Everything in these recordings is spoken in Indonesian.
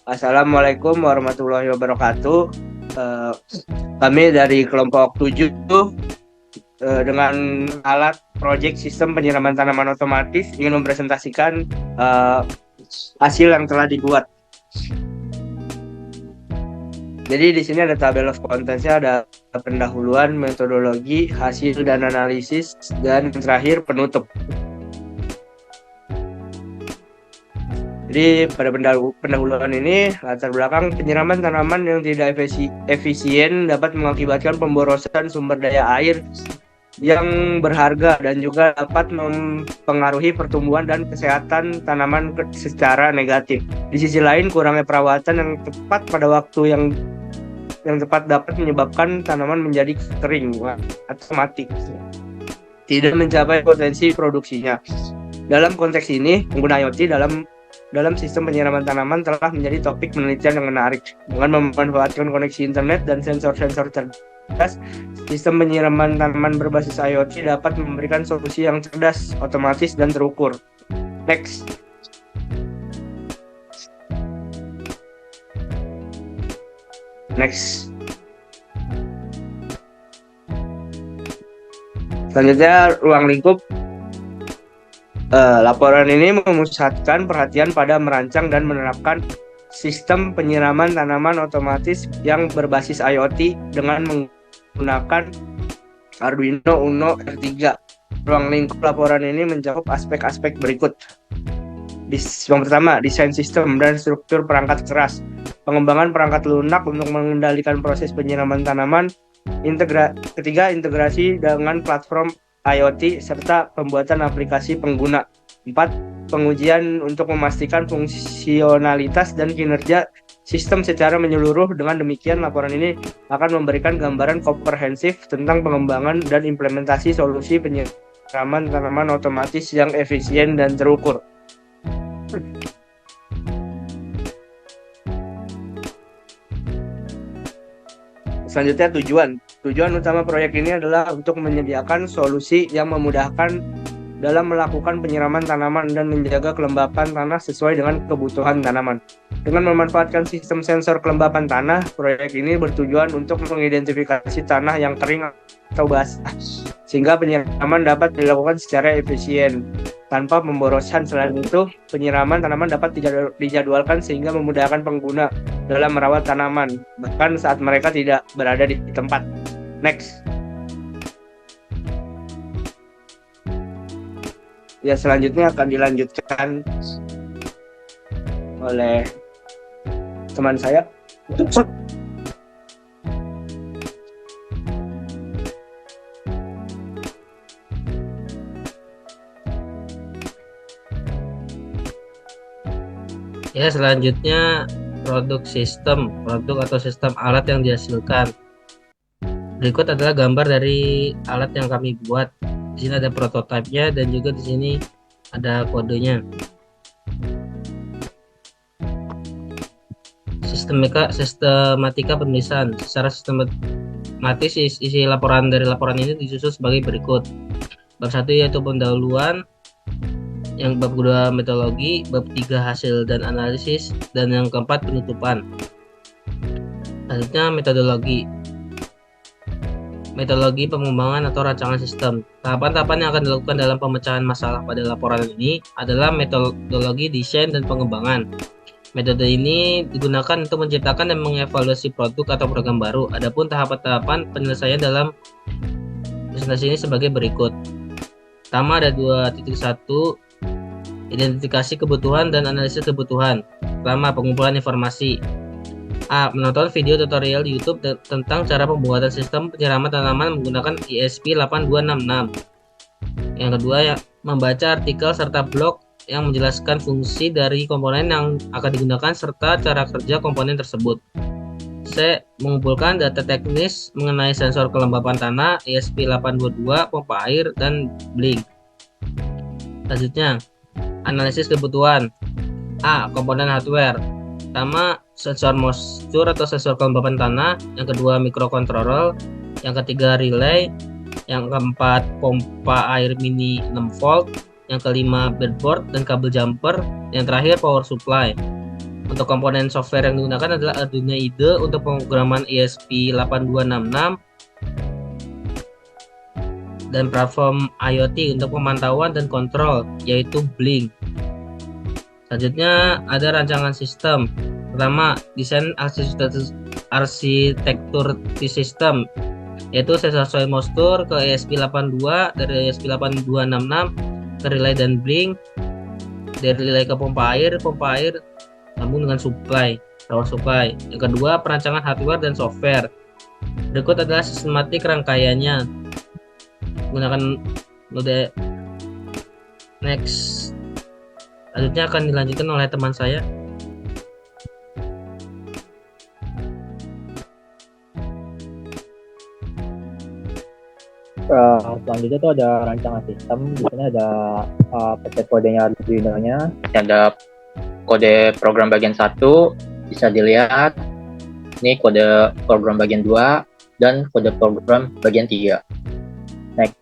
Assalamualaikum warahmatullahi wabarakatuh. Eh, Kami dari kelompok 7 dengan alat proyek sistem penyiraman tanaman otomatis ingin mempresentasikan eh, hasil yang telah dibuat. Jadi di sini ada tabel of contents-nya, ada pendahuluan, metodologi, hasil dan analisis, dan terakhir penutup. Jadi pada pendahuluan ini latar belakang penyiraman tanaman yang tidak efisien dapat mengakibatkan pemborosan sumber daya air yang berharga dan juga dapat mempengaruhi pertumbuhan dan kesehatan tanaman secara negatif. Di sisi lain, kurangnya perawatan yang tepat pada waktu yang tepat dapat menyebabkan tanaman menjadi kering atau mati, tidak mencapai potensi produksinya. Dalam konteks ini, pengguna IoT dalam sistem penyiraman tanaman telah menjadi topik penelitian yang menarik. Dengan memanfaatkan koneksi internet dan sensor-sensor cerdas, sistem penyiraman tanaman berbasis IoT dapat memberikan solusi yang cerdas, otomatis, dan terukur. Next. Selanjutnya, ruang lingkup. Laporan ini memusatkan perhatian pada merancang dan menerapkan sistem penyiraman tanaman otomatis yang berbasis IoT dengan menggunakan Arduino Uno R3. Ruang lingkup laporan ini mencakup aspek-aspek berikut. Yang pertama, desain sistem dan struktur perangkat keras. Pengembangan perangkat lunak untuk mengendalikan proses penyiraman tanaman. Ketiga, integrasi dengan platform IoT serta pembuatan aplikasi pengguna. 4. Pengujian untuk memastikan fungsionalitas dan kinerja sistem secara menyeluruh. Dengan demikian, laporan ini akan memberikan gambaran komprehensif tentang pengembangan dan implementasi solusi penyiraman tanaman otomatis yang efisien dan terukur. Selanjutnya, tujuan utama proyek ini adalah untuk menyediakan solusi yang memudahkan dalam melakukan penyiraman tanaman dan menjaga kelembapan tanah sesuai dengan kebutuhan tanaman. Dengan memanfaatkan sistem sensor kelembapan tanah, proyek ini bertujuan untuk mengidentifikasi tanah yang kering atau basah, sehingga penyiraman dapat dilakukan secara efisien tanpa pemborosan. Selain itu, penyiraman tanaman dapat dijadwalkan sehingga memudahkan pengguna dalam merawat tanaman, bahkan saat mereka tidak berada di tempat. Next. Ya, selanjutnya akan dilanjutkan oleh teman saya. Ya, selanjutnya produk atau sistem alat yang dihasilkan. Berikut adalah gambar dari alat yang kami buat. Di sini ada prototipenya dan juga di sini ada kodenya. Sistematika penulisan. Secara sistematis isi laporan ini disusun sebagai berikut. Bab 1 yaitu pendahuluan, yang bab 2 metodologi, bab 3 hasil dan analisis, dan yang keempat penutupan. Selanjutnya metodologi pengembangan atau rancangan sistem. Tahapan-tahapan yang akan dilakukan dalam pemecahan masalah pada laporan ini adalah metodologi desain dan pengembangan. Metode ini digunakan untuk menciptakan dan mengevaluasi produk atau program baru. Adapun tahapan-tahapan penyelesaian dalam presentasi ini sebagai berikut. Pertama ada 2.1, identifikasi kebutuhan dan analisis kebutuhan. Pertama, pengumpulan informasi. A. Menonton video tutorial YouTube tentang cara pembuatan sistem penyiraman tanaman menggunakan ESP8266. Yang kedua, ya, membaca artikel serta blog yang menjelaskan fungsi dari komponen yang akan digunakan serta cara kerja komponen tersebut. C. Mengumpulkan data teknis mengenai sensor kelembapan tanah, ESP822, pompa air, dan blink. Selanjutnya, analisis kebutuhan. A. Komponen hardware. Pertama, sensor moisture atau sensor kelembapan tanah. Yang kedua, microcontroller. Yang ketiga, relay. Yang keempat, pompa air mini 6 volt. Yang kelima, breadboard dan kabel jumper. Yang terakhir, power supply. Untuk komponen software yang digunakan adalah Arduino IDE untuk pemrograman ESP8266 dan platform IoT untuk pemantauan dan kontrol, yaitu Blink. Selanjutnya ada rancangan sistem. Pertama, desain arsitektur sistem, yaitu sensor soil moisture ke ESP82, dari ESP8266 ke relay dan Blink, dari relay ke pompa air sambung dengan power supply. Yang kedua, perancangan hardware dan software. Berikut adalah sistematik rangkaiannya. Gunakan mode next. Selanjutnya akan dilanjutkan oleh teman saya. Selanjutnya tuh ada rancangan sistem. Di sini ada pencet kodenya Arduino-nya. Ada kode program bagian 1, bisa dilihat. Ini kode program bagian 2 dan kode program bagian 3. Next.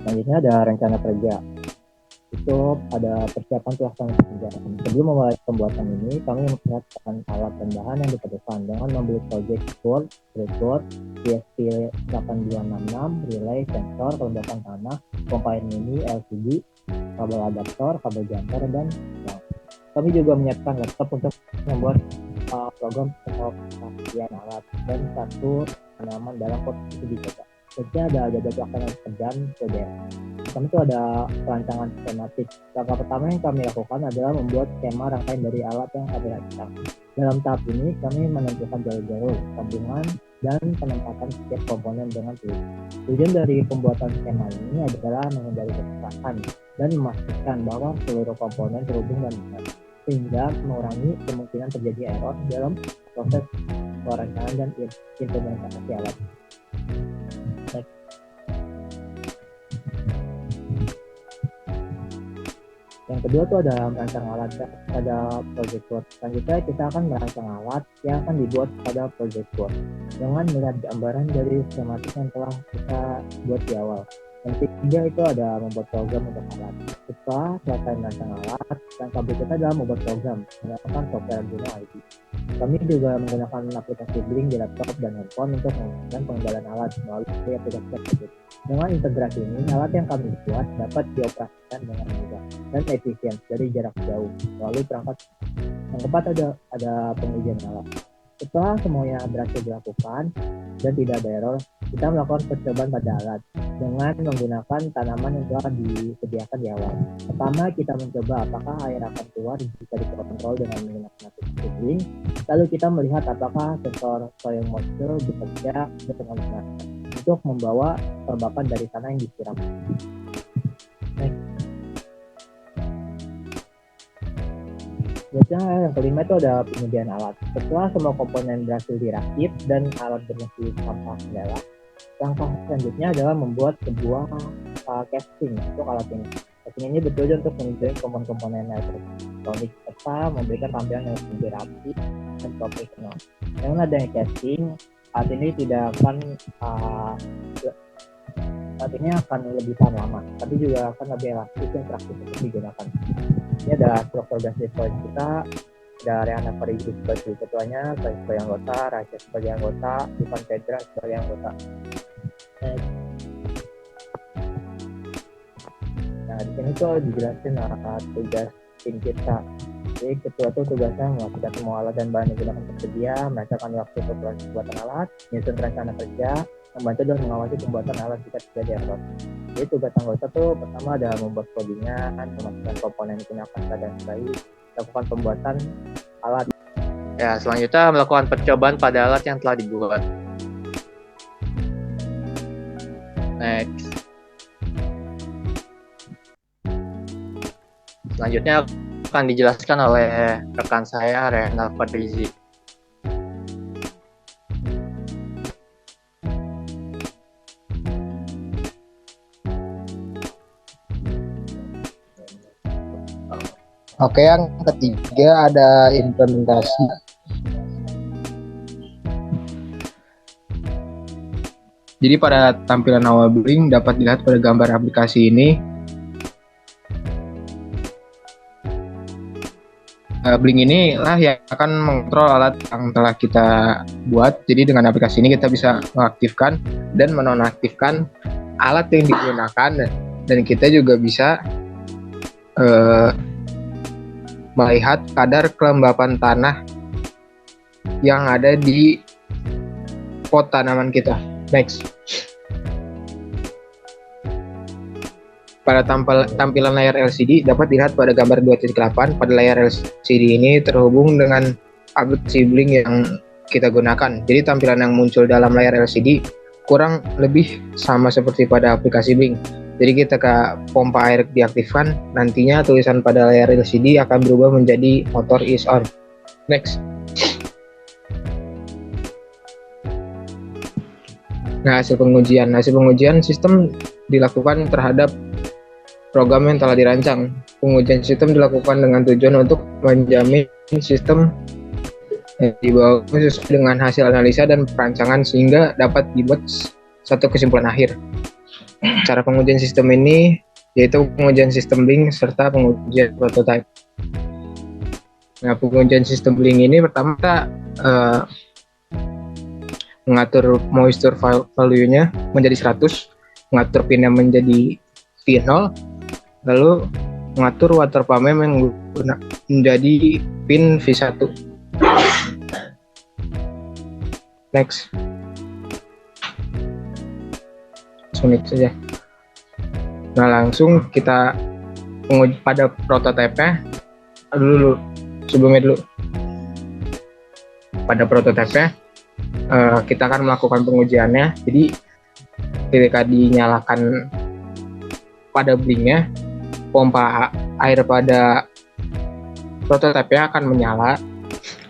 Selanjutnya ada rencana kerja. Itu ada persiapan pelaksanaan kerja. Sebelum memulai pembuatan ini, kami mempersiapkan alat dan bahan yang diperlukan dengan membeli project board, breadboard, ESP8266, relay, sensor, kelembapan tanah, pompa air mini, LCD, kabel adaptor, kabel jumper, dan kami juga menyiapkan laptop untuk membuat program pengoperasian alat dan satu tanaman dalam posisi dicoba. Selanjutnya ada jadwal pelaksanaan kerjaan PDM. Kami itu ada perancangan skematik. Langkah pertama yang kami lakukan adalah membuat skema rangkaian dari alat yang kami rancang. Dalam tahap ini, kami menentukan jalur-jalur, sambungan, dan penempatan setiap komponen dengan teliti. Tujuan dari pembuatan skema ini adalah menghindari kesalahan dan memastikan bahwa seluruh komponen terhubung dan benar, sehingga mengurangi kemungkinan terjadi error dalam proses perencanaan dan implementasi alat. Yang kedua tuh ada merancang alat pada project board. Selanjutnya kita akan merancang alat yang akan dibuat pada project board dengan melihat gambaran dari skematik yang telah kita buat di awal. Yang ketiga itu ada membuat program untuk alat. Setelah selesai merancang alat, langkah berikutnya adalah membuat program menggunakan software Arduino IDE. Kami juga menggunakan aplikasi Blink di laptop dan handphone untuk melakukan pengendalian alat melalui aplikasi tersebut. Dengan integrasi ini, alat yang kami buat dapat dioperasikan dengan mudah dan efisien dari jarak jauh melalui perangkat. Yang keempat ada pengujian alat. Setelah semuanya berhasil dilakukan dan tidak ada error, kita melakukan percobaan pada alat dengan menggunakan tanaman yang telah disediakan di awal. Pertama, kita mencoba apakah air akan keluar jika dikontrol dengan menggunakan aplikasi Blink. Lalu kita melihat apakah sensor soil moisture bekerja dengan benar untuk membawa kelembapan dari tanah yang disiram. Biasanya yang kelima itu ada penyediaan alat. Setelah semua komponen berhasil dirakit dan alat berfungsi tanpa kendala, langkah selanjutnya adalah membuat sebuah casting untuk alat ini. Casting ini bertujuan untuk menunjukkan komponen-komponen elektronik serta memberikan tampilan yang lebih rapi dan profesional. Dengan adanya casting, alat ini tidak akan lebih tahan lama, tapi juga akan lebih elastis dan praktis untuk digunakan. Ini adalah struktur basic project kita. Ada Rehana Farigi sebagai ketuanya, saya sebagai anggota, Raja sebagai anggota, Ivan Pedra sebagai anggota. Nah, di sini tuh dijelasin tugas tim kita. Jadi ketua tuh tugasnya melakukan semua alat dan bahan yang digunakan tersedia, merancangkan waktu untuk proses pembuatan alat, menyusun rencana kerja, membantu dan mengawasi pembuatan alat jika terjadi error. Jadi tugas anggota tuh pertama ada membuat codingnya, memastikan komponen digunakan keadaan baik, lakukan pembuatan alat. Ya, selanjutnya melakukan percobaan pada alat yang telah dibuat. Next. Selanjutnya akan dijelaskan oleh rekan saya, Rehana Farigi. Oke, yang ketiga ada implementasi. Jadi pada tampilan awal Blink dapat dilihat pada gambar aplikasi ini Blink ini lah yang akan mengontrol alat yang telah kita buat. Jadi dengan aplikasi ini kita bisa mengaktifkan dan menonaktifkan alat yang digunakan, dan kita juga bisa melihat kadar kelembapan tanah yang ada di pot tanaman kita. Next. Pada tampilan layar LCD dapat dilihat pada gambar 2.8. Pada layar LCD ini terhubung dengan aplikasi Blink yang kita gunakan. Jadi tampilan yang muncul dalam layar LCD kurang lebih sama seperti pada aplikasi Blink. Jadi ketika pompa air diaktifkan, nantinya tulisan pada layar LCD akan berubah menjadi motor is on. Next. Nah, hasil pengujian sistem dilakukan terhadap program yang telah dirancang. Pengujian sistem dilakukan dengan tujuan untuk menjamin sistem yang dibawa sesuai dengan hasil analisa dan perancangan sehingga dapat dibuat satu kesimpulan akhir. Cara pengujian sistem ini yaitu pengujian sistem Blink serta pengujian prototype. Nah, pengujian sistem Blink ini pertama kita mengatur moisture value-nya menjadi 100, mengatur pin-nya menjadi V0, lalu mengatur water pump-nya menjadi pin V1. Next. Unik saja. Nah, langsung kita menguji pada prototipe-nya sebelumnya pada prototipe-nya kita akan melakukan pengujiannya. Jadi ketika dinyalakan pada Blink-nya, pompa air pada prototipe-nya akan menyala,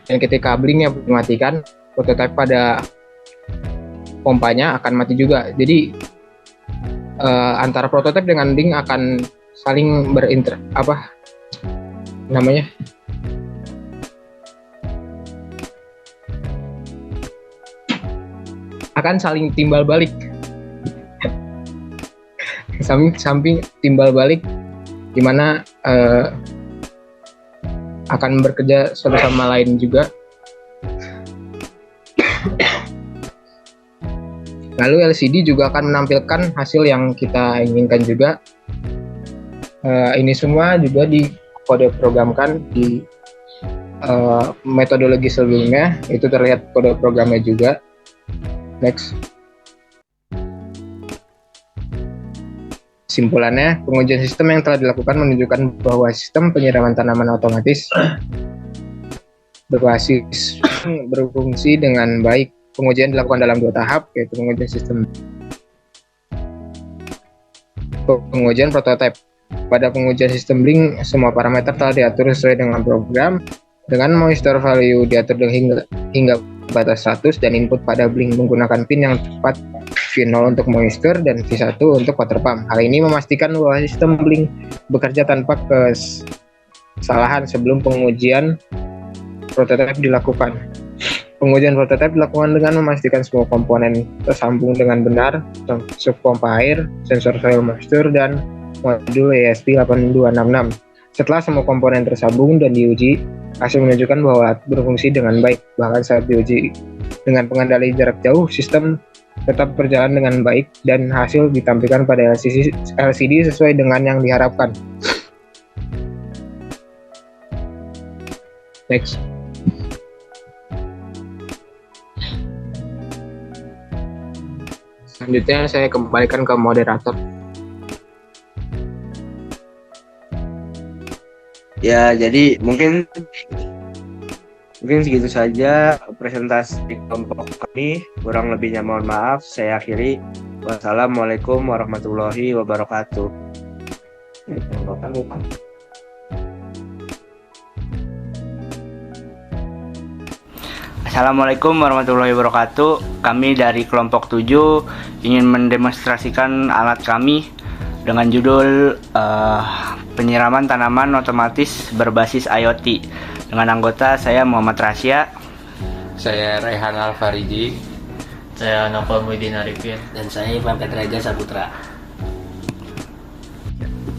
dan ketika Blink-nya dimatikan, prototipe pada pompanya akan mati juga. Jadi antara prototipe dengan Blink akan saling akan saling timbal balik. samping timbal balik, di mana akan bekerja satu sama lain juga. Lalu LCD juga akan menampilkan hasil yang kita inginkan juga. Ini semua juga dikode programkan di metodologi sebelumnya, itu terlihat kode programnya juga. Next. Simpulannya, pengujian sistem yang telah dilakukan menunjukkan bahwa sistem penyiraman tanaman otomatis berfungsi dengan baik. Pengujian dilakukan dalam 2 tahap, yaitu pengujian sistem pengujian prototipe. Pada pengujian sistem Blink, semua parameter telah diatur sesuai dengan program, dengan moisture value diatur hingga batas 100, dan input pada Blink menggunakan pin yang tepat, V0 untuk moisture dan V1 untuk water pump. Hal ini memastikan bahwa sistem Blink bekerja tanpa kesalahan sebelum pengujian prototipe dilakukan. Pengujian prototipe dilakukan dengan memastikan semua komponen tersambung dengan benar, termasuk pompa air, sensor soil moisture, dan modul ESP8266. Setelah semua komponen tersambung dan diuji, hasil menunjukkan bahwa alat berfungsi dengan baik. Bahkan saat diuji dengan pengendali jarak jauh, sistem tetap berjalan dengan baik dan hasil ditampilkan pada LCD sesuai dengan yang diharapkan. Next. Selanjutnya saya kembalikan ke moderator. Ya, jadi mungkin segitu saja presentasi kelompok kami. Kurang lebihnya mohon maaf. Saya akhiri. Wassalamualaikum warahmatullahi wabarakatuh. Assalamualaikum warahmatullahi wabarakatuh. Kami dari kelompok 7 ingin mendemonstrasikan alat kami dengan judul penyiraman tanaman otomatis berbasis IoT. Dengan anggota saya Muhammad Rasya, saya Rehan Alfariji, saya Novel Muhyiddin Arifin, dan saya Ivan Petraja Saputra.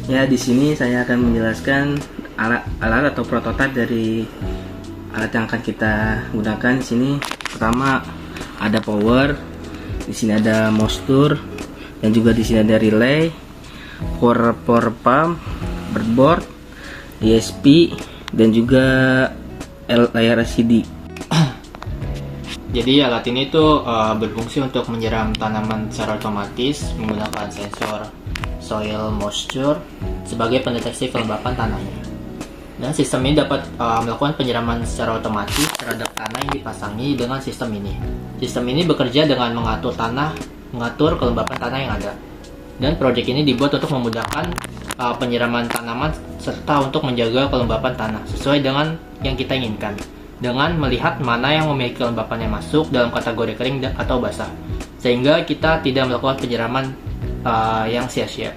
Ya, di sini saya akan menjelaskan alat atau prototipe dari alat yang akan kita gunakan. Di sini pertama ada power, di sini ada moisture, dan juga di sini ada relay, power pump, breadboard, DSP, dan juga layar LCD. Jadi alat ini tuh berfungsi untuk menyiram tanaman secara otomatis menggunakan sensor soil moisture sebagai pendeteksi kelembapan tanahnya. Dan sistem ini dapat melakukan penyiraman secara otomatis terhadap tanah yang dipasangi dengan sistem ini. Sistem ini bekerja dengan mengatur kelembapan tanah yang ada. Dan proyek ini dibuat untuk memudahkan penyiraman tanaman serta untuk menjaga kelembapan tanah sesuai dengan yang kita inginkan, dengan melihat mana yang memiliki kelembapan yang masuk dalam kategori kering atau basah, sehingga kita tidak melakukan penyiraman yang sia-sia.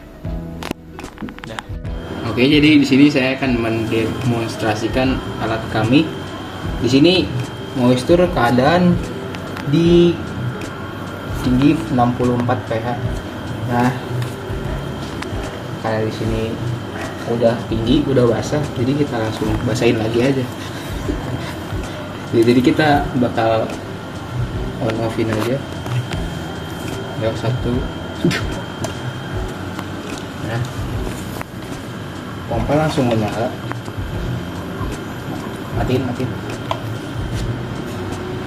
Oke, jadi di sini saya akan mendemonstrasikan alat kami. Di sini moisture keadaan di tinggi 64 pH. Nah, kayak di sini udah tinggi, udah basah, jadi kita langsung basahin lagi aja. Jadi kita bakal on offin aja. Ya, satu. Nah, pompa langsung menyala. Matiin.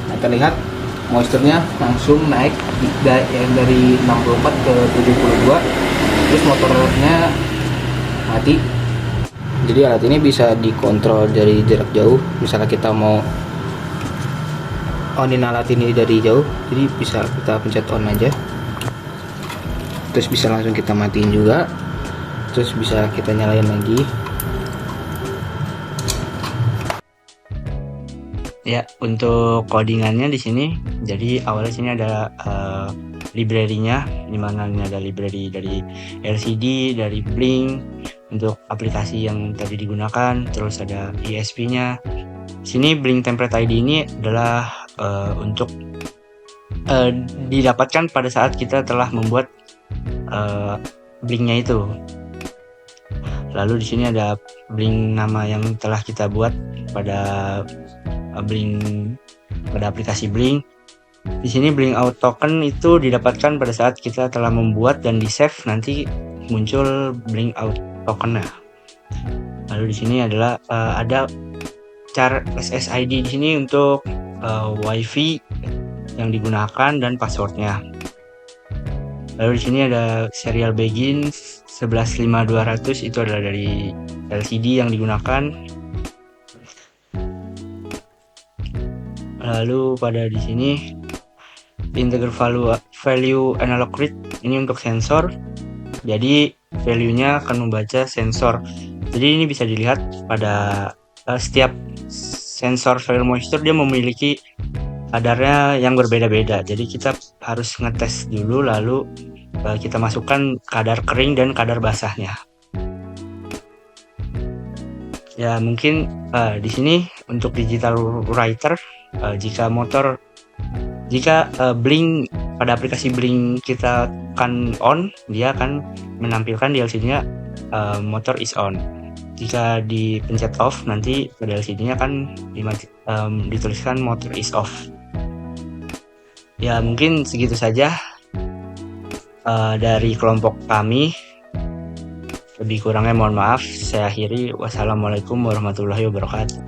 Nah, terlihat moisturnya langsung naik dari 64 ke 72. Terus motornya mati. Jadi alat ini bisa dikontrol dari jarak jauh. Misalnya kita mau onin alat ini dari jauh, jadi bisa kita pencet on aja. Terus bisa langsung kita matiin juga. Terus bisa kita nyalain lagi. Ya, untuk codingannya di sini, jadi awalnya sini ada library-nya, di mana ini ada library dari LCD, dari Blink untuk aplikasi yang tadi digunakan, terus ada ESP-nya. Sini Blink Template ID ini adalah untuk didapatkan pada saat kita telah membuat Blink-nya itu. Lalu di sini ada Blink nama yang telah kita buat pada Blink, pada aplikasi Blink. Di sini Blink Out Token itu didapatkan pada saat kita telah membuat dan di-save, nanti muncul Blink Out Token-nya. Lalu di sini adalah ada cara SSID di sini untuk WiFi yang digunakan dan passwordnya. Lalu di sini ada serial begin 115200, itu adalah dari LCD yang digunakan. Lalu pada di sini integer value analog read, ini untuk sensor. Jadi value-nya akan membaca sensor. Jadi ini bisa dilihat pada setiap sensor soil moisture dia memiliki kadarnya yang berbeda-beda. Jadi kita harus ngetes dulu, lalu kita masukkan kadar kering dan kadar basahnya. Ya, mungkin di sini untuk digital writer, jika Blink pada aplikasi Blink kita akan on, dia akan menampilkan di LCD-nya motor is on. Jika dipencet off, nanti pada LCD-nya akan dituliskan motor is off. Ya, mungkin segitu saja dari kelompok kami. Lebih kurangnya mohon maaf. Saya akhiri. Wassalamualaikum warahmatullahi wabarakatuh.